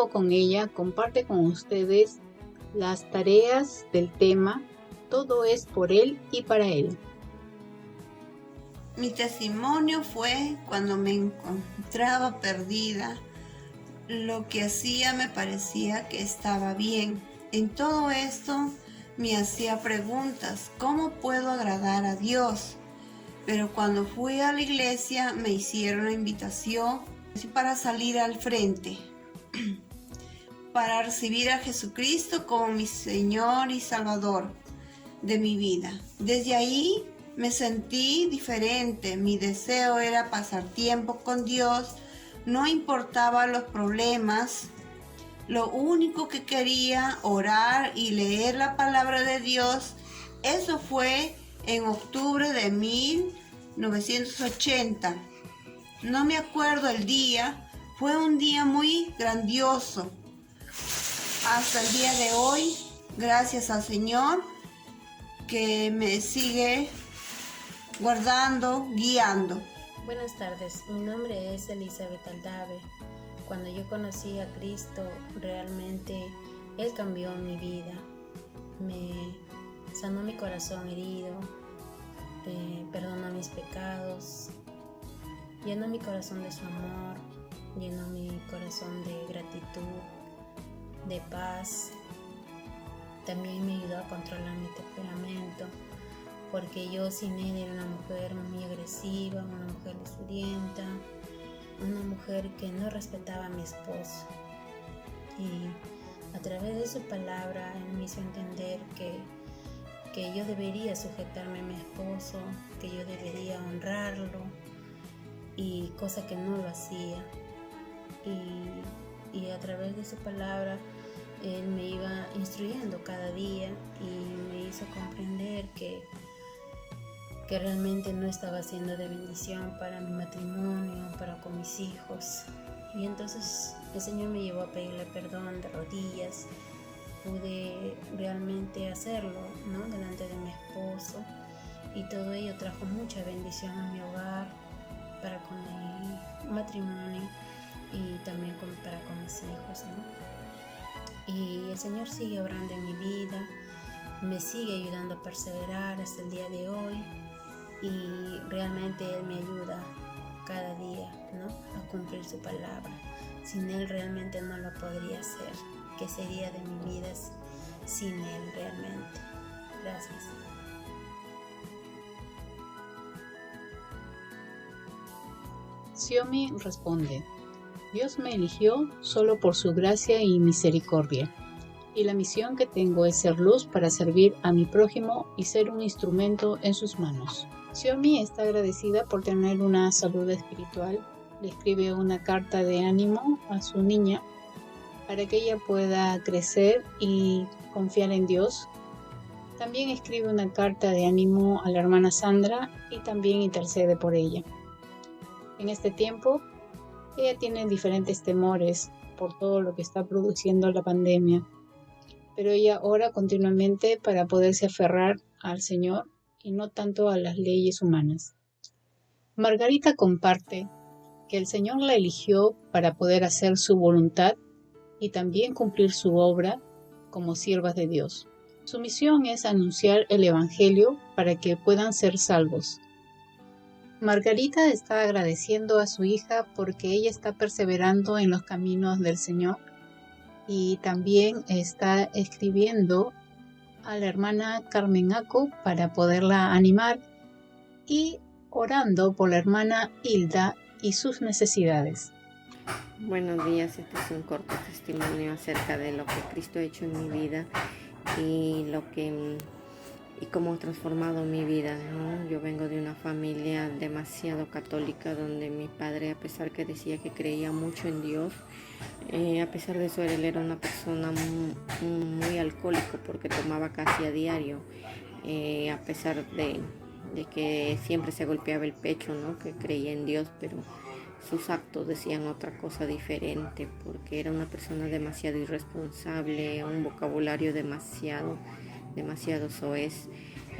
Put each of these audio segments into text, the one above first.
tiempo con ella, comparte con ustedes las tareas del tema Todo es por Él y para Él. Mi testimonio fue cuando me encontraba perdida. Lo que hacía me parecía que estaba bien. En todo esto me hacía preguntas. ¿Cómo puedo agradar a Dios? Pero cuando fui a la iglesia me hicieron la invitación para salir al frente, para recibir a Jesucristo como mi Señor y Salvador de mi vida. Desde ahí me sentí diferente. Mi deseo era pasar tiempo con Dios. No importaba los problemas. Lo único que quería, orar y leer la palabra de Dios. Eso fue en octubre de 1980. No me acuerdo el día. Fue un día muy grandioso. Hasta el día de hoy, gracias al Señor, que me sigue guardando, guiando. Buenas tardes, mi nombre es Elizabeth Aldave. Cuando yo conocí a Cristo, realmente Él cambió mi vida. Me sanó mi corazón herido, perdonó mis pecados, llenó mi corazón de su amor, llenó mi corazón de gratitud, de paz. También me ayudó a controlar mi temperamento, porque yo sin él era una mujer muy agresiva, una mujer desurienta, una mujer que no respetaba a mi esposo. Y a través de su palabra él me hizo entender que yo debería sujetarme a mi esposo, que yo debería honrarlo, y cosa que no lo hacía. Y a través de su palabra él me iba instruyendo cada día y me hizo comprender que realmente no estaba siendo de bendición para mi matrimonio, para con mis hijos. Y entonces el Señor me llevó a pedirle perdón de rodillas. Pude realmente hacerlo, ¿no?, delante de mi esposo, y todo ello trajo mucha bendición a mi hogar, para con mi matrimonio y también para con mis hijos, ¿no? Y el Señor sigue obrando en mi vida, me sigue ayudando a perseverar hasta el día de hoy, y realmente Él me ayuda cada día, ¿no?, a cumplir su palabra. Sin Él realmente no lo podría hacer. ¿Qué sería de mi vida sin Él realmente? Gracias. Xiomi responde: Dios me eligió solo por su gracia y misericordia, y la misión que tengo es ser luz para servir a mi prójimo y ser un instrumento en sus manos. Xiomi está agradecida por tener una salud espiritual. Le escribe una carta de ánimo a su niña para que ella pueda crecer y confiar en Dios. También escribe una carta de ánimo a la hermana Sandra y también intercede por ella. En este tiempo, ella tiene diferentes temores por todo lo que está produciendo la pandemia, pero ella ora continuamente para poderse aferrar al Señor y no tanto a las leyes humanas. Margarita comparte que el Señor la eligió para poder hacer su voluntad y también cumplir su obra como siervas de Dios. Su misión es anunciar el Evangelio para que puedan ser salvos. Margarita está agradeciendo a su hija porque ella está perseverando en los caminos del Señor, y también está escribiendo a la hermana Carmen Aco para poderla animar y orando por la hermana Hilda y sus necesidades. Buenos días, este es un corto testimonio acerca de lo que Cristo ha hecho en mi vida y cómo ha transformado mi vida, ¿no? Yo vengo de una familia demasiado católica, donde mi padre, a pesar que decía que creía mucho en Dios, a pesar de eso él era una persona muy alcohólico, porque tomaba casi a diario, a pesar de que siempre se golpeaba el pecho, ¿no?, que creía en Dios, pero sus actos decían otra cosa diferente, porque era una persona demasiado irresponsable, un vocabulario demasiado soez,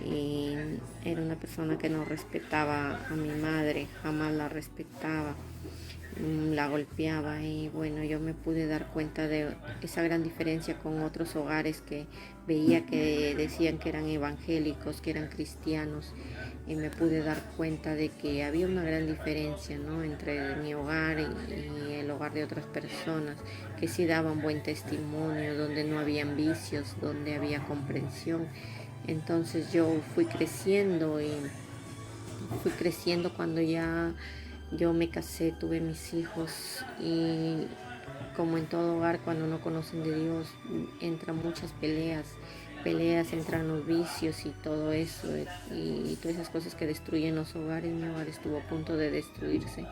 y era una persona que no respetaba a mi madre, jamás la respetaba. la golpeaba, y bueno, yo me pude dar cuenta de esa gran diferencia con otros hogares que veía que decían que eran evangélicos, que eran cristianos, y me pude dar cuenta de que había una gran diferencia, ¿no?, entre mi hogar y el hogar de otras personas que sí daban buen testimonio, donde no habían vicios, donde había comprensión. Entonces yo fui creciendo cuando ya yo me casé, tuve mis hijos, y como en todo hogar, cuando no conocen de Dios, entran muchas peleas, entran los vicios y todo eso, y todas esas cosas que destruyen los hogares. Mi hogar estuvo a punto de destruirse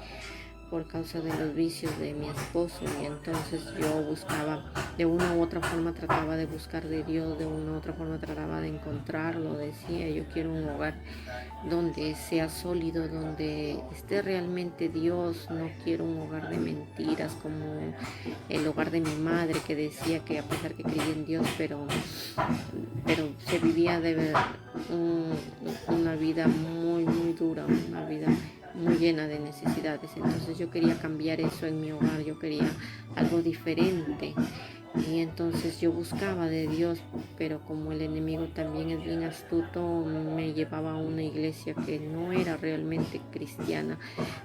por causa de los vicios de mi esposo, y entonces yo buscaba, de una u otra forma trataba de buscar de Dios, de una u otra forma trataba de encontrarlo. Decía, yo quiero un hogar donde sea sólido, donde esté realmente Dios. No quiero un hogar de mentiras como el hogar de mi madre, que decía que a pesar que creía en Dios, pero se vivía de verdad una vida muy dura, una vida muy llena de necesidades. Entonces yo quería cambiar eso en mi hogar, yo quería algo diferente, y entonces yo buscaba de Dios, pero como el enemigo también es bien astuto, me llevaba a una iglesia que no era realmente cristiana,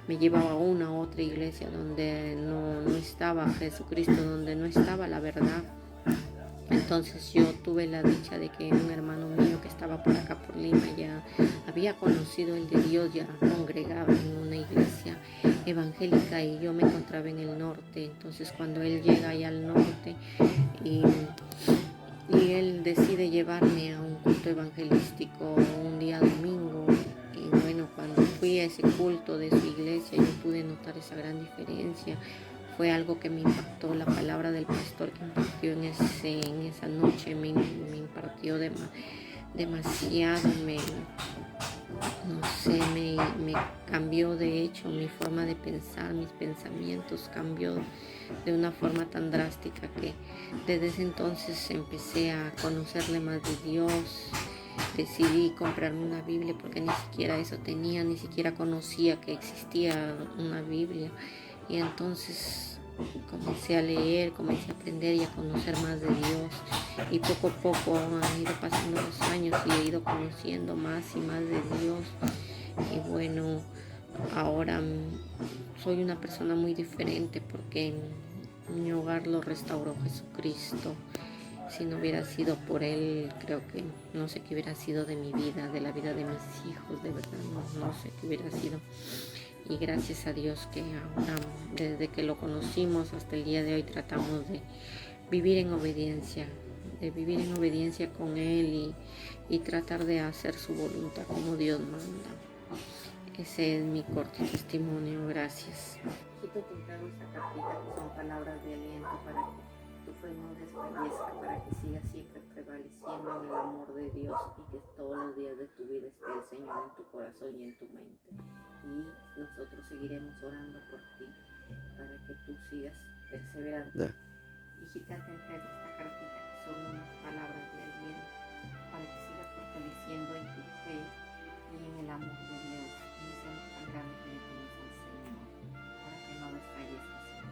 me llevaba a una otra iglesia donde no estaba Jesucristo, donde no estaba la verdad. Entonces yo tuve la dicha de que un hermano mío que estaba por acá por Lima ya había conocido el de Dios, ya congregaba en una iglesia evangélica, y yo me encontraba en el norte. Entonces cuando él llega allá al norte y él decide llevarme a un culto evangelístico un día domingo, y bueno, cuando fui a ese culto de su iglesia yo pude notar esa gran diferencia. Fue algo que me impactó, la palabra del pastor que impartió en esa noche me impartió demasiado, me cambió de hecho mi forma de pensar, mis pensamientos cambió de una forma tan drástica que desde ese entonces empecé a conocerle más de Dios. Decidí comprarme una Biblia porque ni siquiera eso tenía, ni siquiera conocía que existía una Biblia. Y entonces comencé a leer, comencé a aprender y a conocer más de Dios. Y poco a poco han ido pasando los años y he ido conociendo más y más de Dios. Y bueno, ahora soy una persona muy diferente porque mi hogar lo restauró Jesucristo. Si no hubiera sido por Él, creo que no sé qué hubiera sido de mi vida, de la vida de mis hijos, de verdad, no sé qué hubiera sido. Y gracias a Dios que ahora, desde que lo conocimos hasta el día de hoy, tratamos de vivir en obediencia, con Él y tratar de hacer su voluntad como Dios manda. Ese es mi corto testimonio, gracias. Quiero contar esta cartita que son palabras de aliento para que tu fe no desfallezca, para que sigas siempre prevaleciendo en el amor de Dios, y que todos los días de tu vida esté el Señor en tu corazón y en tu mente. Y nosotros seguiremos orando por ti para que tú sigas perseverando. Hijita, te entrego esta cartita que son unas palabras de aliento para que sigas fortaleciendo en tu fe y en el amor de Dios, en ese amor tan grande que le tienes al Señor, para que no desfallezcas.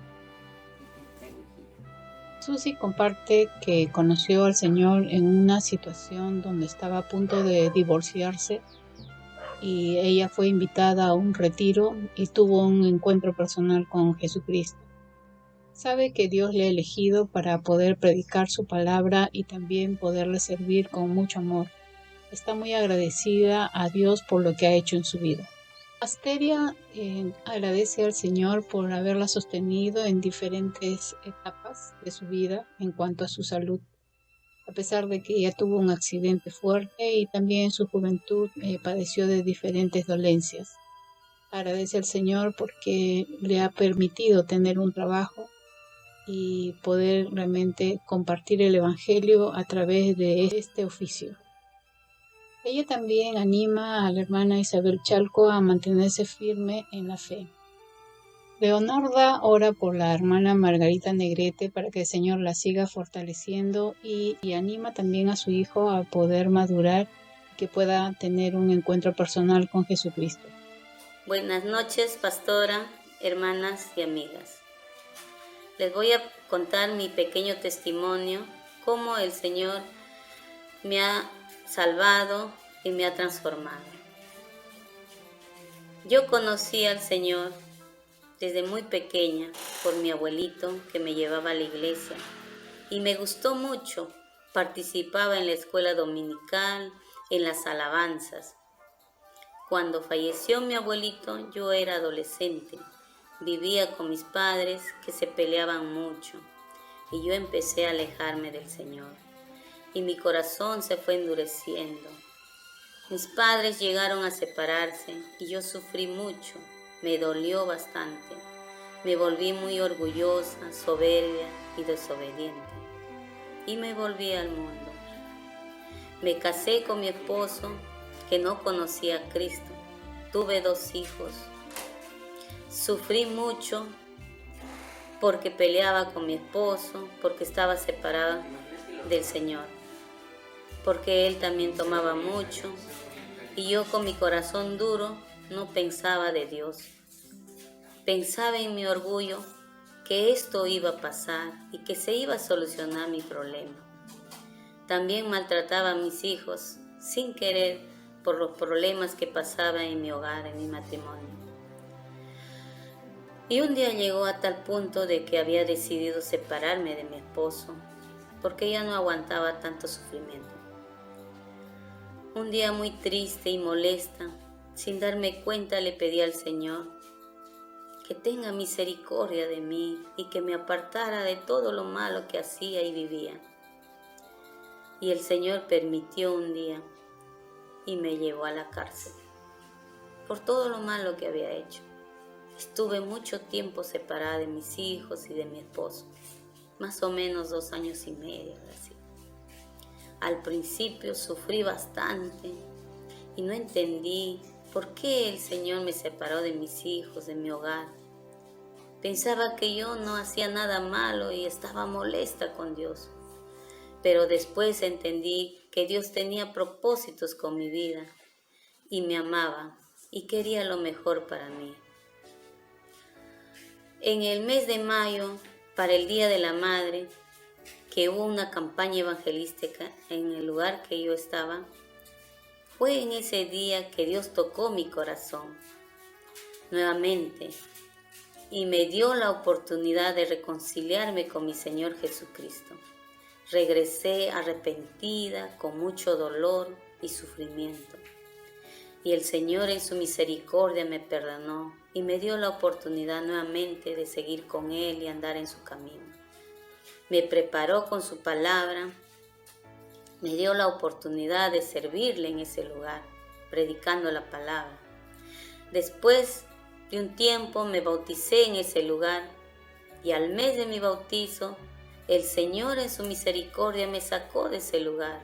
Y te entrego, hijita. Susi comparte que conoció al Señor en una situación donde estaba a punto de divorciarse, y ella fue invitada a un retiro y tuvo un encuentro personal con Jesucristo. Sabe que Dios le ha elegido para poder predicar su palabra y también poderle servir con mucho amor. Está muy agradecida a Dios por lo que ha hecho en su vida. Asteria agradece al Señor por haberla sostenido en diferentes etapas de su vida en cuanto a su salud, a pesar de que ella tuvo un accidente fuerte y también en su juventud padeció de diferentes dolencias. Agradece al Señor porque le ha permitido tener un trabajo y poder realmente compartir el Evangelio a través de este oficio. Ella también anima a la hermana Isabel Chalco a mantenerse firme en la fe. Leonarda ora por la hermana Margarita Negrete para que el Señor la siga fortaleciendo y anima también a su hijo a poder madurar y que pueda tener un encuentro personal con Jesucristo. Buenas noches, pastora. hermanas y amigas. Les voy a contar mi pequeño testimonio, cómo el Señor me ha salvado y me ha transformado. Yo conocí al Señor desde muy pequeña por mi abuelito que me llevaba a la iglesia y me gustó mucho. Participaba en la escuela dominical, en las alabanzas. Cuando falleció mi abuelito, yo era adolescente. Vivía con mis padres que se peleaban mucho y yo empecé a alejarme del Señor y mi corazón se fue endureciendo. Mis padres llegaron a separarse y yo sufrí mucho, me dolió bastante. Me volví muy orgullosa, soberbia y desobediente y me volví al mundo. Me casé con mi esposo que no conocía a Cristo. Tuve 2 hijos. Sufrí mucho porque peleaba con mi esposo, porque estaba separada del Señor, porque él también tomaba mucho y yo con mi corazón duro no pensaba de Dios. Pensaba en mi orgullo que esto iba a pasar y que se iba a solucionar mi problema. También maltrataba a mis hijos sin querer por los problemas que pasaba en mi hogar, en mi matrimonio. Y un día llegó a tal punto de que había decidido separarme de mi esposo porque ya no aguantaba tanto sufrimiento. Un día muy triste y molesta, sin darme cuenta le pedí al Señor que tenga misericordia de mí y que me apartara de todo lo malo que hacía y vivía. Y el Señor permitió un día y me llevó a la cárcel por todo lo malo que había hecho. Estuve mucho tiempo separada de mis hijos y de mi esposo, más o menos 2 años y medio, así. Al principio sufrí bastante y no entendí por qué el Señor me separó de mis hijos, de mi hogar. Pensaba que yo no hacía nada malo y estaba molesta con Dios. Pero después entendí que Dios tenía propósitos con mi vida y me amaba y quería lo mejor para mí. En el mes de mayo, para el Día de la Madre, que hubo una campaña evangelística en el lugar que yo estaba, fue en ese día que Dios tocó mi corazón nuevamente y me dio la oportunidad de reconciliarme con mi Señor Jesucristo. Regresé arrepentida, con mucho dolor y sufrimiento. Y el Señor en su misericordia me perdonó y me dio la oportunidad nuevamente de seguir con Él y andar en su camino. Me preparó con su palabra, me dio la oportunidad de servirle en ese lugar, predicando la palabra. Después de un tiempo me bauticé en ese lugar y al mes de mi bautizo, el Señor en su misericordia me sacó de ese lugar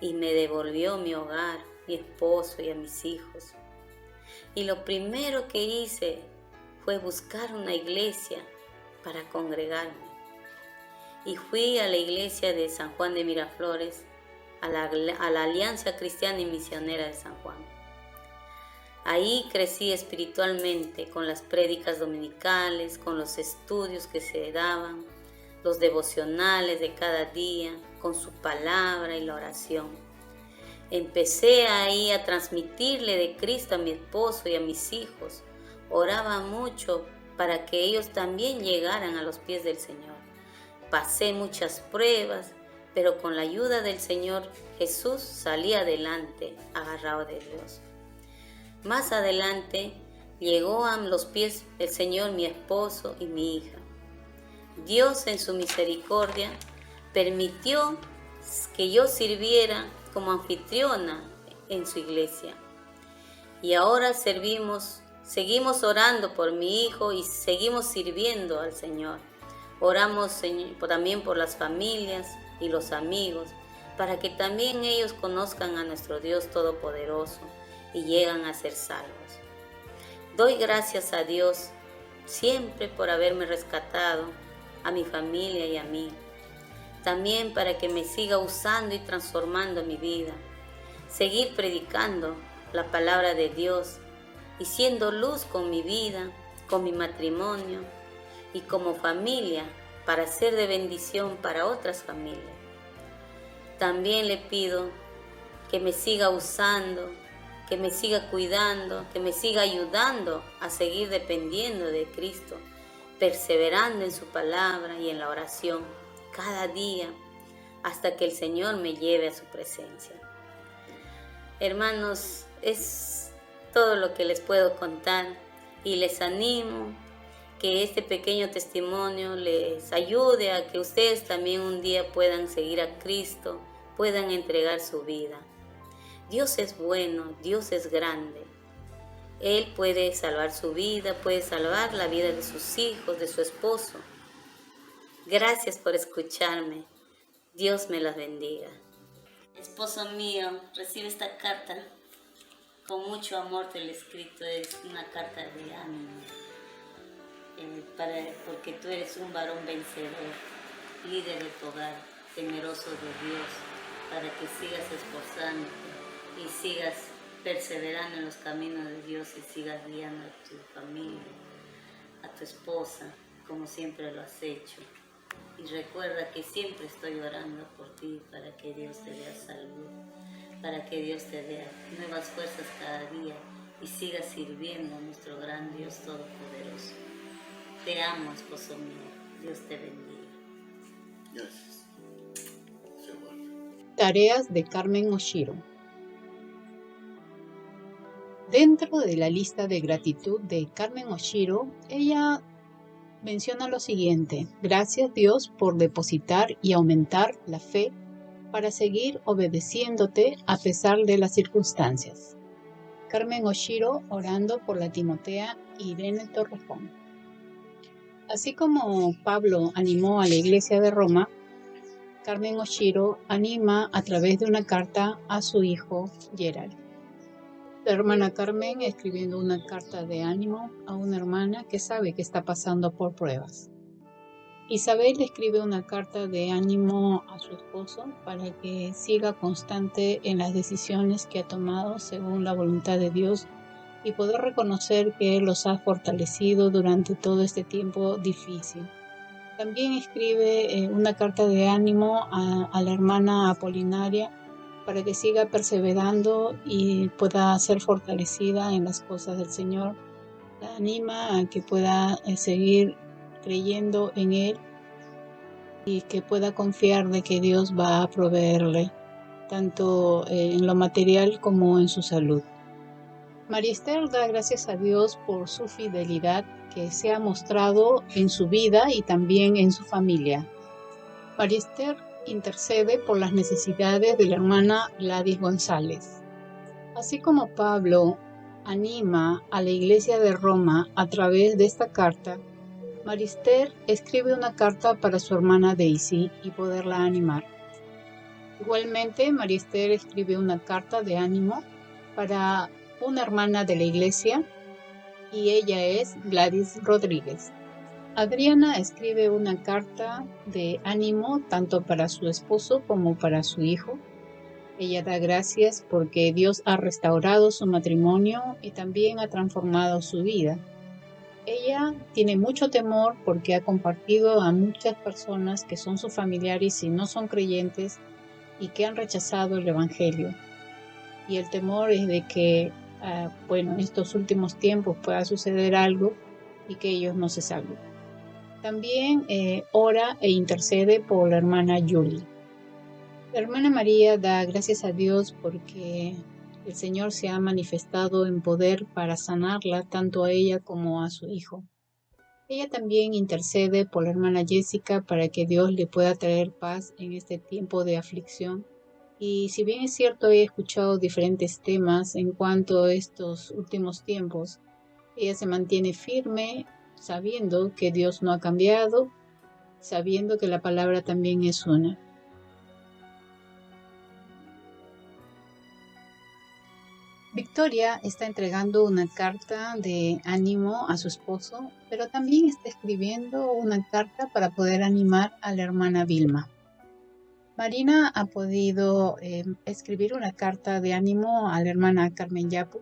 y me devolvió mi hogar, mi esposo y a mis hijos. Y lo primero que hice fue buscar una iglesia para congregarme. Y fui a la iglesia de San Juan de Miraflores, a la Alianza Cristiana y Misionera de San Juan. Ahí crecí espiritualmente con las prédicas dominicales, con los estudios que se daban, los devocionales de cada día, con su palabra y la oración. Empecé ahí a transmitirle de Cristo a mi esposo y a mis hijos. Oraba mucho para que ellos también llegaran a los pies del Señor. Pasé muchas pruebas, pero con la ayuda del Señor Jesús salí adelante, agarrado de Dios. Más adelante llegó a los pies del Señor mi esposo y mi hija. Dios en su misericordia permitió que yo sirviera como anfitriona en su iglesia. Y ahora seguimos orando por mi hijo y seguimos sirviendo al Señor. Oramos también por las familias y los amigos, para que también ellos conozcan a nuestro Dios Todopoderoso y llegan a ser salvos. Doy gracias a Dios siempre por haberme rescatado, a mi familia y a mí. También para que me siga usando y transformando mi vida. Seguir predicando la palabra de Dios y siendo luz con mi vida, con mi matrimonio y como familia para ser de bendición para otras familias. También le pido que me siga usando, que me siga cuidando, que me siga ayudando a seguir dependiendo de Cristo, perseverando en su palabra y en la oración cada día hasta que el Señor me lleve a su presencia. Hermanos, es todo lo que les puedo contar y les animo que este pequeño testimonio les ayude a que ustedes también un día puedan seguir a Cristo, puedan entregar su vida. Dios es bueno, Dios es grande. Él puede salvar su vida, puede salvar la vida de sus hijos, de su esposo. Gracias por escucharme. Dios me las bendiga. Esposo mío, recibe esta carta. Con mucho amor te lo he escrito, es una carta de ánimo. Porque tú eres un varón vencedor, líder de tu hogar, temeroso de Dios, para que sigas esforzándote y sigas perseverando en los caminos de Dios y sigas guiando a tu familia, a tu esposa, como siempre lo has hecho. Y recuerda que siempre estoy orando por ti para que Dios te dé salud, para que Dios te dé nuevas fuerzas cada día y sigas sirviendo a nuestro gran Dios Todopoderoso. Te amo, esposo mío. Dios te bendiga. Gracias. Tareas de Carmen Oshiro. Dentro de la lista de gratitud de Carmen Oshiro, ella menciona lo siguiente: gracias Dios por depositar y aumentar la fe para seguir obedeciéndote a pesar de las circunstancias. Carmen Oshiro orando por la Timotea Irene Torrejón. Así como Pablo animó a la iglesia de Roma, Carmen Oshiro anima a través de una carta a su hijo Gerald. La hermana Carmen escribiendo una carta de ánimo a una hermana que sabe que está pasando por pruebas. Isabel escribe una carta de ánimo a su esposo para que siga constante en las decisiones que ha tomado según la voluntad de Dios y poder reconocer que Él los ha fortalecido durante todo este tiempo difícil. También escribe una carta de ánimo a la hermana Apolinaria para que siga perseverando y pueda ser fortalecida en las cosas del Señor. La anima a que pueda seguir creyendo en Él y que pueda confiar de que Dios va a proveerle, tanto en lo material como en su salud. María Esther da gracias a Dios por su fidelidad que se ha mostrado en su vida y también en su familia. María Esther intercede por las necesidades de la hermana Gladys González. Así como Pablo anima a la iglesia de Roma a través de esta carta, María Esther escribe una carta para su hermana Daisy y poderla animar. Igualmente, María Esther escribe una carta de ánimo para una hermana de la iglesia y ella es Gladys Rodríguez. Adriana escribe una carta de ánimo tanto para su esposo como para su hijo. Ella da gracias porque Dios ha restaurado su matrimonio y también ha transformado su vida. Ella tiene mucho temor porque ha compartido a muchas personas que son sus familiares y no son creyentes y que han rechazado el evangelio. Y el temor es de que, en estos últimos tiempos pueda suceder algo y que ellos no se salven. También ora e intercede por la hermana Julie. La hermana María da gracias a Dios porque el Señor se ha manifestado en poder para sanarla tanto a ella como a su hijo. Ella también intercede por la hermana Jessica para que Dios le pueda traer paz en este tiempo de aflicción. Y si bien es cierto, he escuchado diferentes temas en cuanto a estos últimos tiempos, ella se mantiene firme, sabiendo que Dios no ha cambiado, sabiendo que la palabra también es una. Victoria está entregando una carta de ánimo a su esposo, pero también está escribiendo una carta para poder animar a la hermana Vilma. Marina ha podido escribir una carta de ánimo a la hermana Carmen Yapu,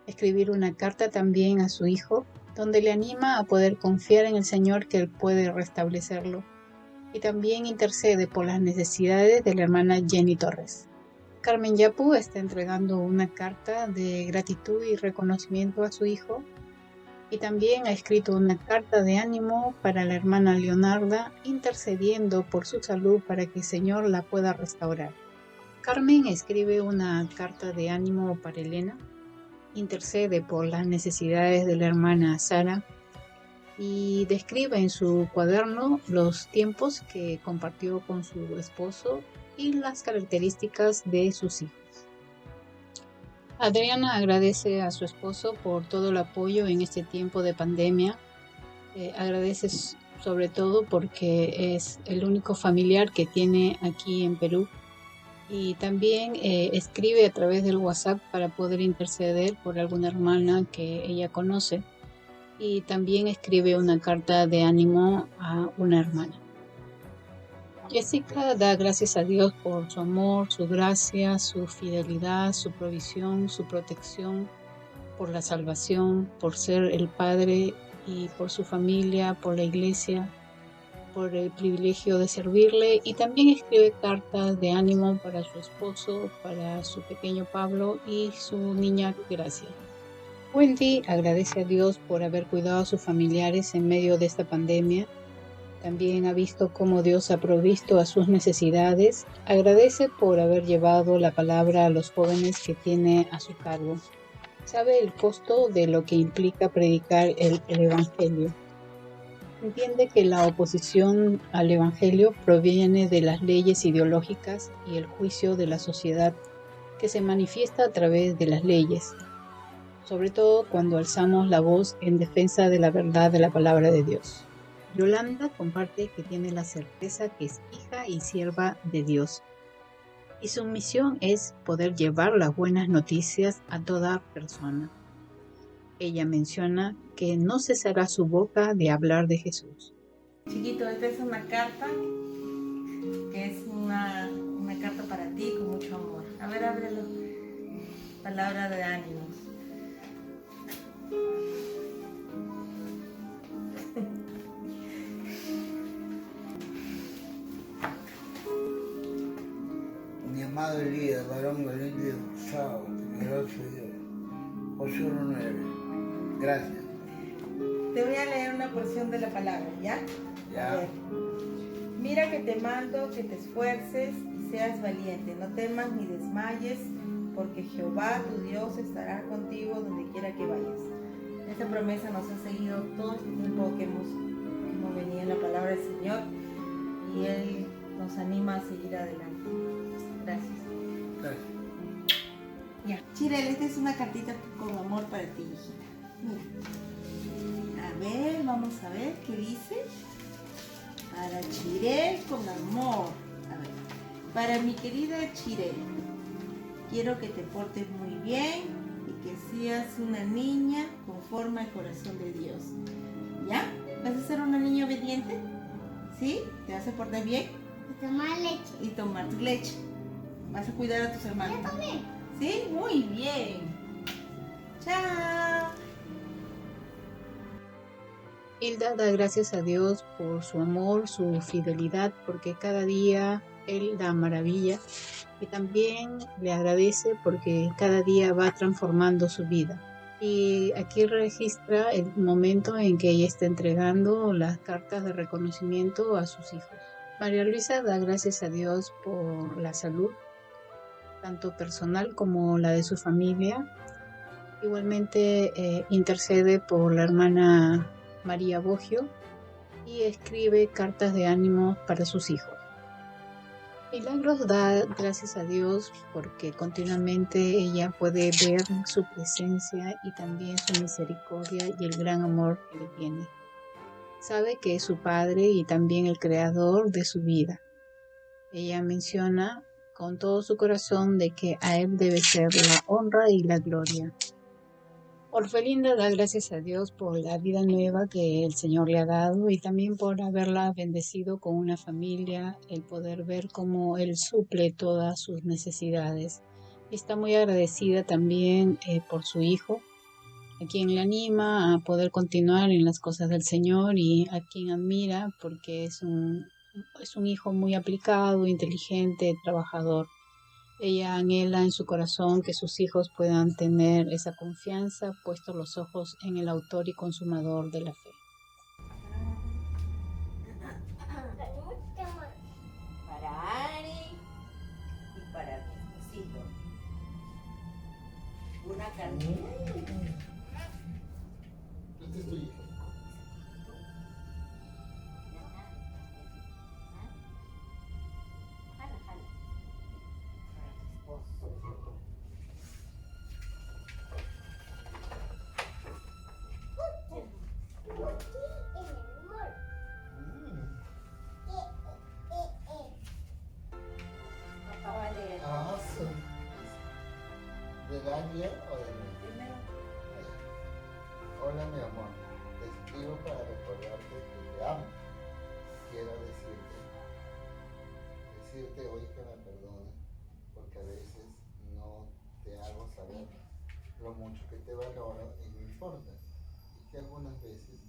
escribir una carta también a su hijo donde le anima a poder confiar en el Señor que Él puede restablecerlo, y también intercede por las necesidades de la hermana Jenny Torres. Carmen Yapu está entregando una carta de gratitud y reconocimiento a su hijo, y también ha escrito una carta de ánimo para la hermana Leonarda, intercediendo por su salud para que el Señor la pueda restaurar. Carmen escribe una carta de ánimo para Elena, intercede por las necesidades de la hermana Sara y describe en su cuaderno los tiempos que compartió con su esposo y las características de sus hijos. Adriana agradece a su esposo por todo el apoyo en este tiempo de pandemia. Agradece sobre todo porque es el único familiar que tiene aquí en Perú. Y también escribe a través del WhatsApp para poder interceder por alguna hermana que ella conoce. Y también escribe una carta de ánimo a una hermana. Jessica da gracias a Dios por su amor, su gracia, su fidelidad, su provisión, su protección, por la salvación, por ser el Padre y por su familia, por la iglesia, por el privilegio de servirle, y también escribe cartas de ánimo para su esposo, para su pequeño Pablo y su niña Gracia. Wendy agradece a Dios por haber cuidado a sus familiares en medio de esta pandemia. También ha visto cómo Dios ha provisto a sus necesidades. Agradece por haber llevado la palabra a los jóvenes que tiene a su cargo. Sabe el costo de lo que implica predicar el Evangelio. Entiende que la oposición al Evangelio proviene de las leyes ideológicas y el juicio de la sociedad que se manifiesta a través de las leyes, sobre todo cuando alzamos la voz en defensa de la verdad de la palabra de Dios. Yolanda comparte que tiene la certeza que es hija y sierva de Dios, y su misión es poder llevar las buenas noticias a toda persona. Ella menciona que no cesará su boca de hablar de Jesús. Chiquito, esta es una carta, que es una carta para ti con mucho amor. A ver, ábrelo. Palabra de ánimos. Mi amado Elías, varón valiente, usado, temeroso de Dios. Josué 1:9. Gracias. Te voy a leer una porción de la palabra, ¿ya? Ya. A ver. Mira que te mando que te esfuerces y seas valiente. No temas ni desmayes, porque Jehová tu Dios estará contigo donde quiera que vayas. Esta promesa nos ha seguido todo este tiempo que hemos venido en la palabra del Señor, y Él nos anima a seguir adelante. Gracias. Gracias. Ya. Chirel, esta es una cartita con amor para ti, hijita. Mira. A ver, vamos a ver qué dice. Para Chirel con amor. A ver. Para mi querida Chirel, quiero que te portes muy bien y que seas una niña conforme al corazón de Dios. ¿Ya? ¿Vas a ser una niña obediente? ¿Sí? ¿Te vas a portar bien? Y tomar leche. Y tomar tu leche. ¿Vas a cuidar a tus hermanos? Yo también. ¿Sí? Muy bien. Chao. Hilda da gracias a Dios por su amor, su fidelidad, porque cada día Él da maravilla, y también le agradece porque cada día va transformando su vida. Y aquí registra el momento en que ella está entregando las cartas de reconocimiento a sus hijos. María Luisa da gracias a Dios por la salud, tanto personal como la de su familia. Igualmente intercede por la hermana María Boggio y escribe cartas de ánimo para sus hijos. Milagros da gracias a Dios porque continuamente ella puede ver su presencia y también su misericordia y el gran amor que le tiene. Sabe que es su Padre y también el creador de su vida. Ella menciona con todo su corazón de que a Él debe ser la honra y la gloria. Orfelinda da gracias a Dios por la vida nueva que el Señor le ha dado y también por haberla bendecido con una familia, el poder ver cómo Él suple todas sus necesidades. Está muy agradecida también por su hijo, a quien le anima a poder continuar en las cosas del Señor y a quien admira porque es un hijo muy aplicado, inteligente, trabajador. Ella anhela en su corazón que sus hijos puedan tener esa confianza, puestos los ojos en el autor y consumador de la fe. Para Ari y para mi esposito. Una carnita. Este es tu hijo. Papá va a leer. Ah, sí. ¿De Daniel o de mí? Primero. Hola, mi amor. Te escribo para recordarte que te amo. Quiero decirte hoy que me perdones, porque a veces no te hago saber lo mucho que te valoro y me importa. Y que algunas veces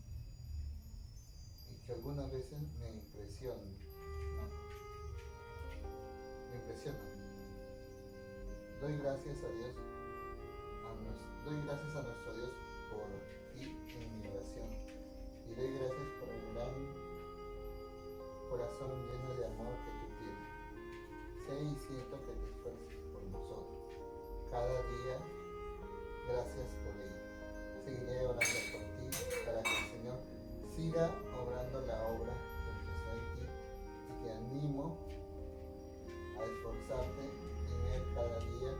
me impresiona. ¿No? Me impresiona. Doy gracias a Dios, doy gracias a nuestro Dios por ti en mi oración. Y doy gracias por el gran corazón lleno de amor que tú tienes. Sé y siento que te esfuerzas por nosotros. Cada día, gracias por ello. Seguiré orando por ti para que el Señor siga obrando la obra que empezó en ti y te animo a esforzarte en Él cada día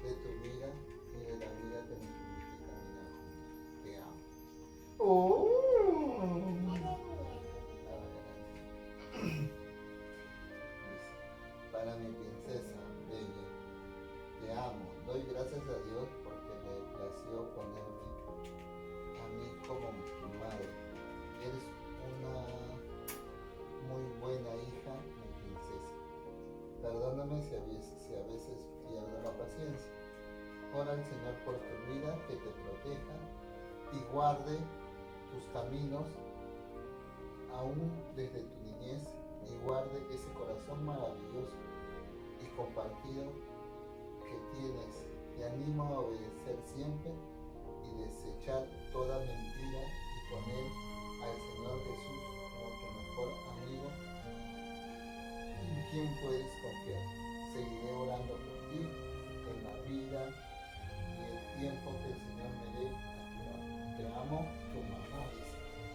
de tu vida y de la vida que nos permite caminar juntos. Te amo. Oh. Para mi princesa bella, te amo. Doy gracias a Dios porque le plació ponerme a mí como tu madre. Eres una muy buena hija, mi princesa. Perdóname si a veces pierdo la paciencia. Ora al Señor por tu vida, que te proteja y guarde tus caminos aún desde tu niñez y guarde ese corazón maravilloso y compartido que tienes. Te animo a obedecer siempre y desechar toda mentira y poner al Señor Jesús como tu mejor amigo en quien puedes confiar. Seguiré orando por ti en la vida y el tiempo que el Señor me dé a tu lado. Te amo, tu mamá.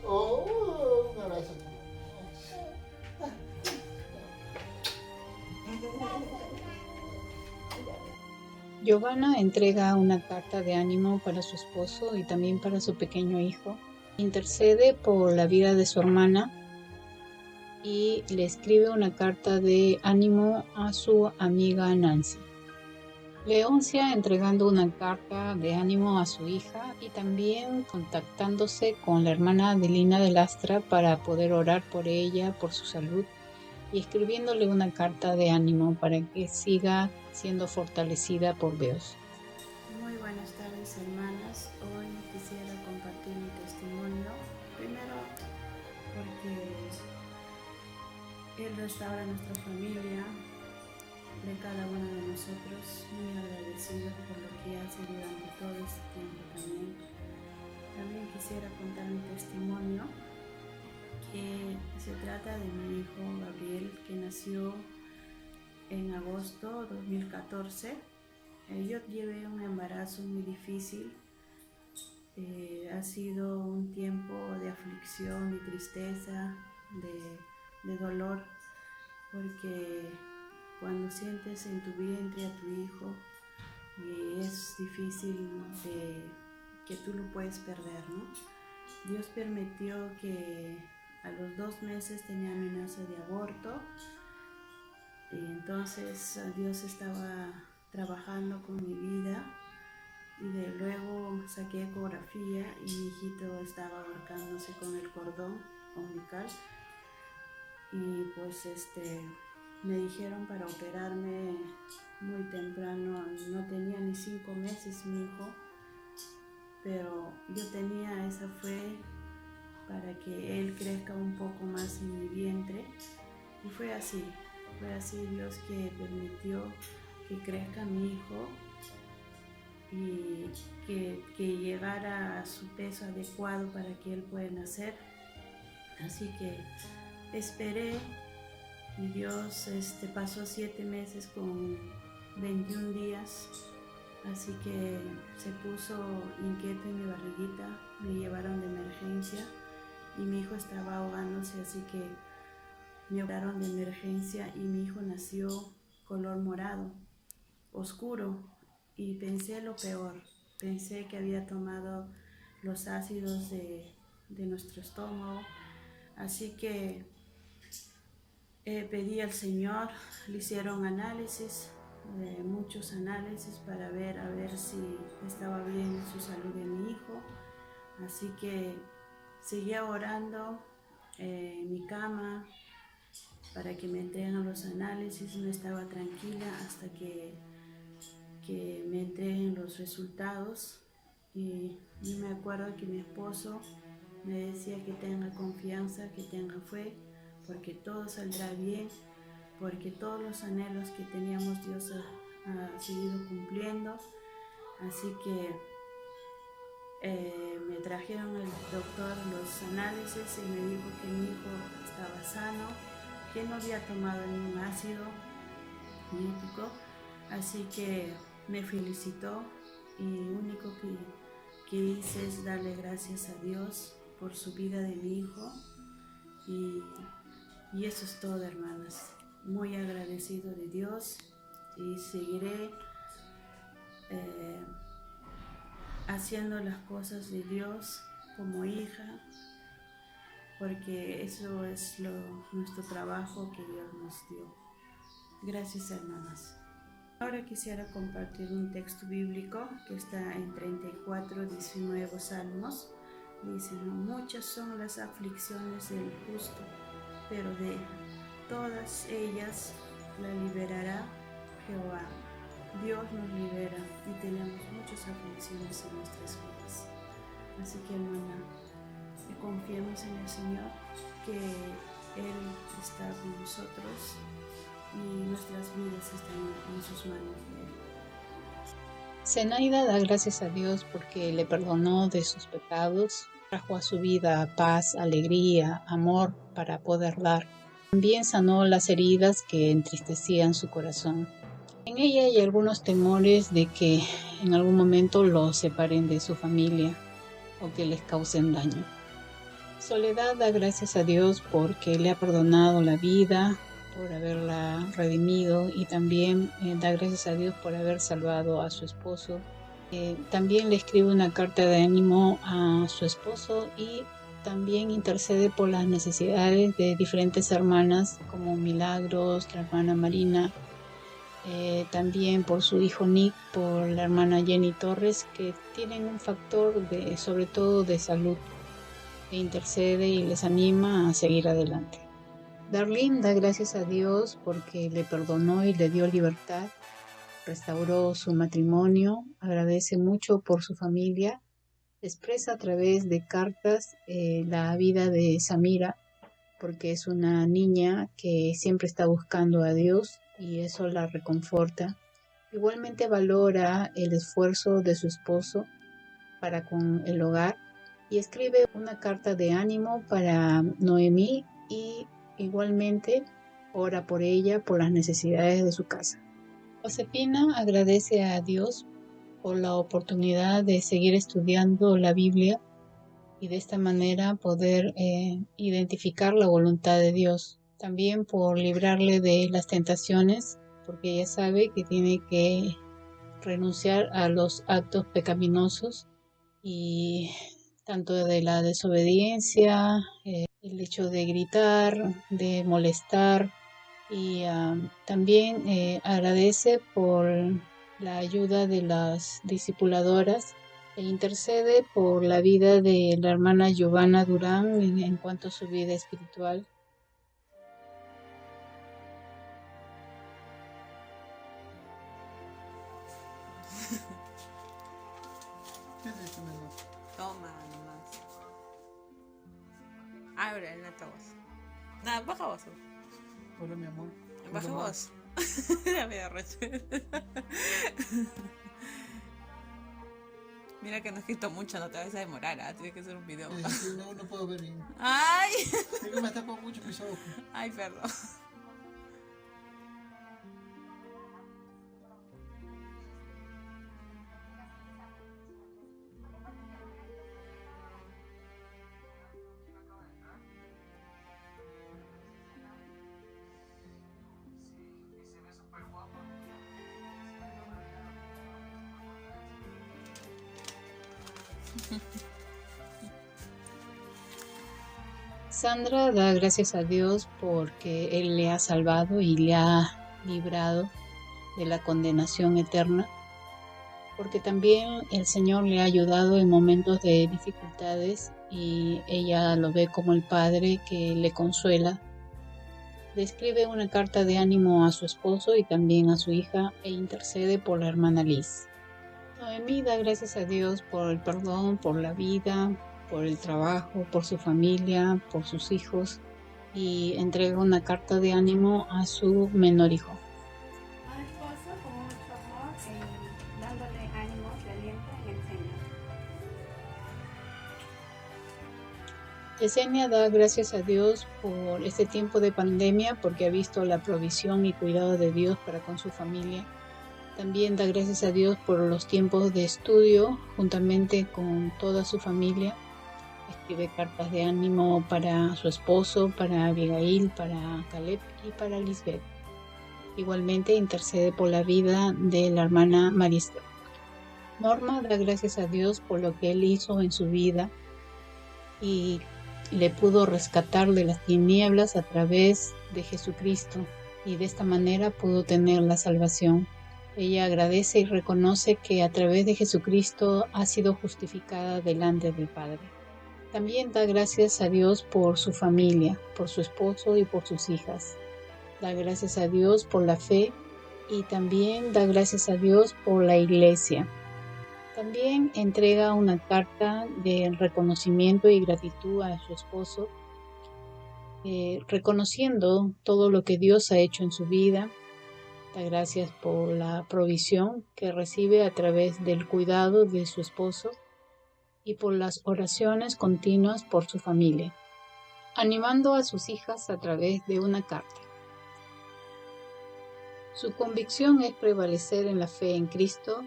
Oh, un abrazo. Giovanna entrega una carta de ánimo para su esposo y también para su pequeño hijo. Intercede por la vida de su hermana y le escribe una carta de ánimo a su amiga Nancy. Leoncia entregando una carta de ánimo a su hija y también contactándose con la hermana Adelina de Lastra para poder orar por ella, por su salud, y escribiéndole una carta de ánimo para que siga siendo fortalecida por Dios. Muy buenas tardes, hermanas. Hoy quisiera compartir mi testimonio. Primero, porque Él restaura nuestra familia, de cada uno de nosotros, muy agradecido por lo que hace durante todo este tiempo también. También quisiera contar mi testimonio, que se trata de mi hijo Gabriel, que nació en agosto de 2014. Yo llevé un embarazo muy difícil. Ha sido un tiempo de aflicción, de tristeza, de dolor, porque cuando sientes en tu vientre a tu hijo y es difícil que tú lo puedes perder, ¿no? Dios permitió que a los 2 meses tenía amenaza de aborto, y entonces Dios estaba trabajando con mi vida, y de luego saqué ecografía y mi hijito estaba ahorcándose con el cordón umbilical, y pues me dijeron para operarme muy temprano, no tenía ni 5 meses mi hijo, pero yo tenía esa fe para que Él crezca un poco más en mi vientre, y fue así Dios que permitió que crezca mi hijo y que llegara a su peso adecuado para que él pueda nacer. Así que esperé y Dios pasó 7 meses con 21 días, así que se puso inquieto en mi barriguita, me llevaron de emergencia y mi hijo estaba ahogándose, así que me operaron de emergencia y mi hijo nació color morado, oscuro, y pensé lo peor. Pensé que había tomado los ácidos de nuestro estómago, así que pedí al Señor, le hicieron análisis, muchos análisis para ver a ver si estaba bien su salud de mi hijo, así que seguía orando en mi cama para que me entreguen los análisis. No estaba tranquila hasta que me entreguen los resultados, y yo me acuerdo que mi esposo me decía que tenga confianza, que tenga fe, porque todo saldrá bien, porque todos los anhelos que teníamos Dios ha seguido cumpliendo. Así que me trajeron el doctor los análisis y me dijo que mi hijo estaba sano, que no había tomado ningún ácido nítrico, así que me felicitó, y lo único que hice es darle gracias a Dios por su vida de mi hijo, y eso es todo, hermanas. Muy agradecido de Dios, y seguiré haciendo las cosas de Dios como hija, porque eso es nuestro trabajo que Dios nos dio. Gracias, hermanas. Ahora quisiera compartir un texto bíblico que está en 34, 19 Salmos. Dice: muchas son las aflicciones del justo, pero de todas ellas la liberará Jehová. Dios nos libera y tenemos muchas aflicciones en nuestras vidas. Así que, hermana, confiemos en el Señor, que Él está con nosotros y nuestras vidas están en sus manos. Zenaida da gracias a Dios porque le perdonó de sus pecados, trajo a su vida paz, alegría, amor para poder dar. También sanó las heridas que entristecían su corazón. En ella hay algunos temores de que en algún momento los separen de su familia o que les causen daño. Soledad da gracias a Dios porque le ha perdonado la vida, por haberla redimido, y también da gracias a Dios por haber salvado a su esposo. También le escribe una carta de ánimo a su esposo y también intercede por las necesidades de diferentes hermanas como Milagros, la hermana Marina, también por su hijo Nick, por la hermana Jenny Torres, que tienen un factor sobre todo de salud, e intercede y les anima a seguir adelante. Darlene da gracias a Dios porque le perdonó y le dio libertad, restauró su matrimonio, agradece mucho por su familia, expresa a través de cartas la vida de Samira, porque es una niña que siempre está buscando a Dios y eso la reconforta. Igualmente valora el esfuerzo de su esposo para con el hogar y escribe una carta de ánimo para Noemí, y igualmente ora por ella, por las necesidades de su casa. Josefina agradece a Dios por la oportunidad de seguir estudiando la Biblia y de esta manera poder identificar la voluntad de Dios. También por librarle de las tentaciones, porque ella sabe que tiene que renunciar a los actos pecaminosos, y tanto de la desobediencia, el hecho de gritar, de molestar, y también agradece por la ayuda de las discipuladoras e intercede por la vida de la hermana Giovanna Durán en cuanto a su vida espiritual. ¿Qué es esto, mi amor? Toma nomás. Abre el altavoz. Nada, baja vos. Hola, mi amor. Baja Hola, vos. Ya me arrecho. Mira que no he escrito mucho, no te vas a demorar, ¿ah? Tienes que hacer un video. Sí, no puedo ver bien. ¡Ay! Es que me tapan mucho mis ojos. Ay, perdón. Sandra da gracias a Dios porque Él le ha salvado y le ha librado de la condenación eterna, porque también el Señor le ha ayudado en momentos de dificultades y ella lo ve como el Padre que le consuela. Le escribe una carta de ánimo a su esposo y también a su hija e intercede por la hermana Liz. Noemí da gracias a Dios por el perdón, por la vida, por el trabajo, por su familia, por sus hijos, y entrega una carta de ánimo a su menor hijo. A esposo con mucho amor, dándole ánimos y aliento en el Señor. Yesenia da gracias a Dios por este tiempo de pandemia porque ha visto la provisión y cuidado de Dios para con su familia. También da gracias a Dios por los tiempos de estudio juntamente con toda su familia. Escribe cartas de ánimo para su esposo, para Abigail, para Caleb y para Lisbeth. Igualmente intercede por la vida de la hermana Marista. Norma da gracias a Dios por lo que Él hizo en su vida y le pudo rescatar de las tinieblas a través de Jesucristo y de esta manera pudo tener la salvación. Ella agradece y reconoce que a través de Jesucristo ha sido justificada delante del Padre. También da gracias a Dios por su familia, por su esposo y por sus hijas. Da gracias a Dios por la fe y también da gracias a Dios por la iglesia. También entrega una carta de reconocimiento y gratitud a su esposo, reconociendo todo lo que Dios ha hecho en su vida. Da gracias por la provisión que recibe a través del cuidado de su esposo y por las oraciones continuas por su familia, animando a sus hijas a través de una carta. Su convicción es prevalecer en la fe en Cristo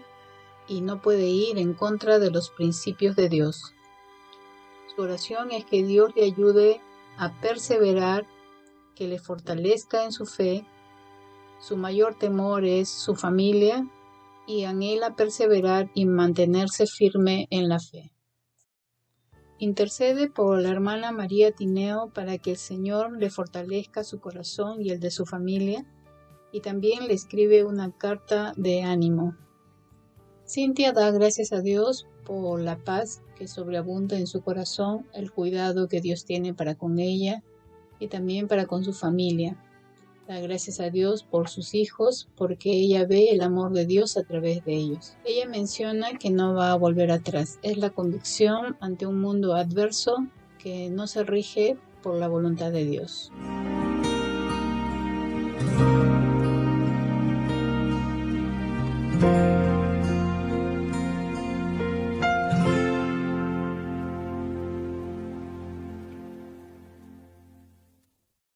y no puede ir en contra de los principios de Dios. Su oración es que Dios le ayude a perseverar, que le fortalezca en su fe. Su mayor temor es su familia y anhela perseverar y mantenerse firme en la fe. Intercede por la hermana María Tineo para que el Señor le fortalezca su corazón y el de su familia, y también le escribe una carta de ánimo. Cintia da gracias a Dios por la paz que sobreabunda en su corazón, el cuidado que Dios tiene para con ella y también para con su familia. Da gracias a Dios por sus hijos, porque ella ve el amor de Dios a través de ellos. Ella menciona que no va a volver atrás. Es la convicción ante un mundo adverso que no se rige por la voluntad de Dios.